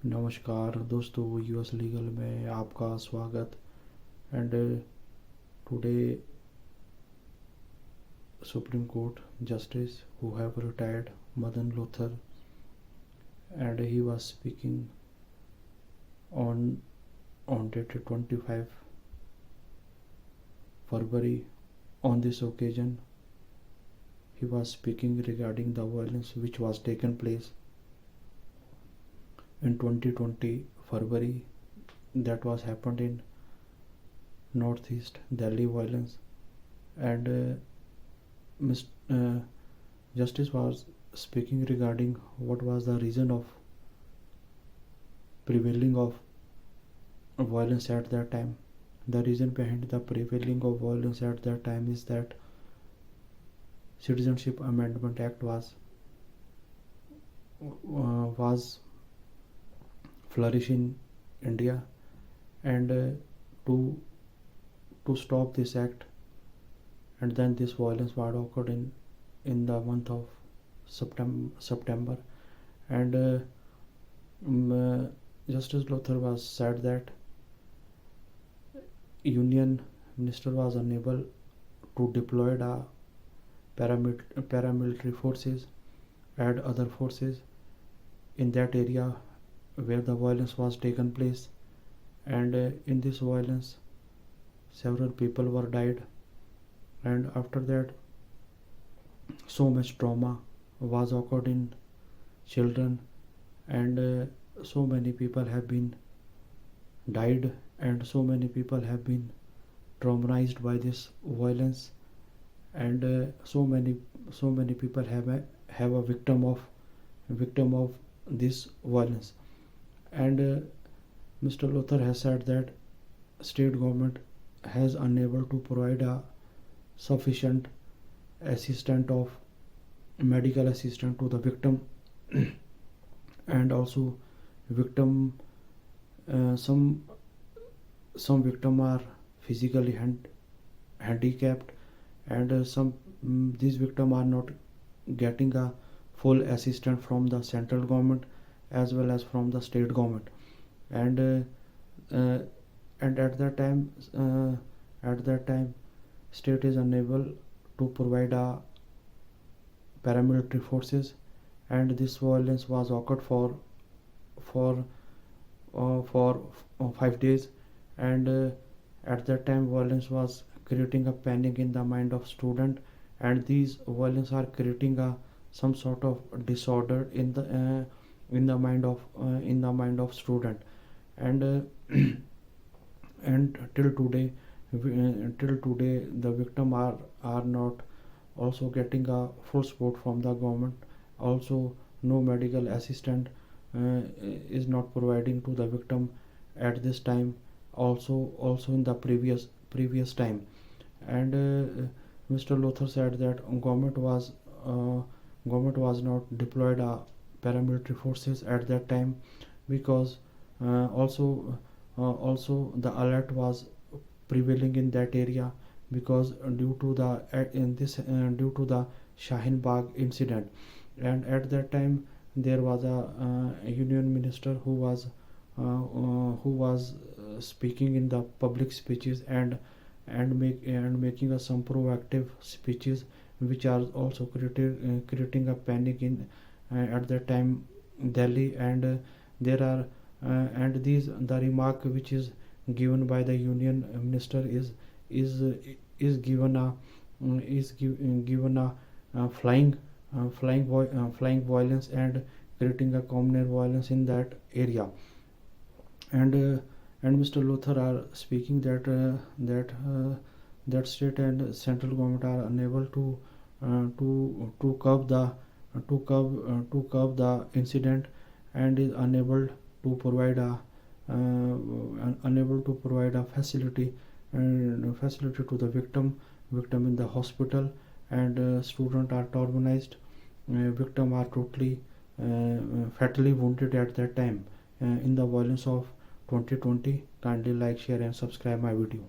नमस्कार दोस्तों, US legal में आपका स्वागत। And today supreme court justice who have retired, Madan Lothar, and he was speaking on date 25 February. On this occasion, he was speaking regarding the violence which was taken place in 2020 February, that was happened in northeast Delhi violence. And Justice was speaking regarding what was the reason of prevailing of violence at that time. The reason behind the prevailing of violence at that time is that Citizenship Amendment Act was flourish in India, and to stop this act, and then this violence was occurred in the month of September. And Justice Lothar was said that Union Minister was unable to deploy the paramilitary forces and other forces in that area where the violence was taken place. And in this violence several people were died, and after that so much trauma was occurred in children, and so many people have been died, and so many people have been traumatized by this violence, and so many people have a victim of this violence. And Mr. Lothar has said that state government has unable to provide a sufficient medical assistance to the victim. And also victim some victim are physically handicapped, and these victims are not getting a full assistance from the central government as well as from the state government. And at that time state is unable to provide a paramilitary forces, and this violence was occurred for 5 days. And at that time violence was creating a panic in the mind of student, and these violence are creating some sort of disorder in the mind of student. And and till today the victim are not also getting a full support from the government. Also no medical assistant is not providing to the victim at this time, also in the previous time. And Mr. Lothar said that government was not deployed paramilitary forces at that time, because also the alert was prevailing in that area, because due to the Shaheen Bagh incident. And at that time there was a union minister who was speaking in the public speeches, and making some proactive speeches which are also creating a panic in at that time Delhi. And there are and these the remark which is given by the union minister is given a flying violence, and creating a communal violence in that area. And Mr. Lothar are speaking that state and central government are unable to curb the incident, and is unable to provide a facility to the victim in the hospital. And students are traumatized, victims are totally fatally wounded at that time in the violence of 2020. Kindly like, share and subscribe my video.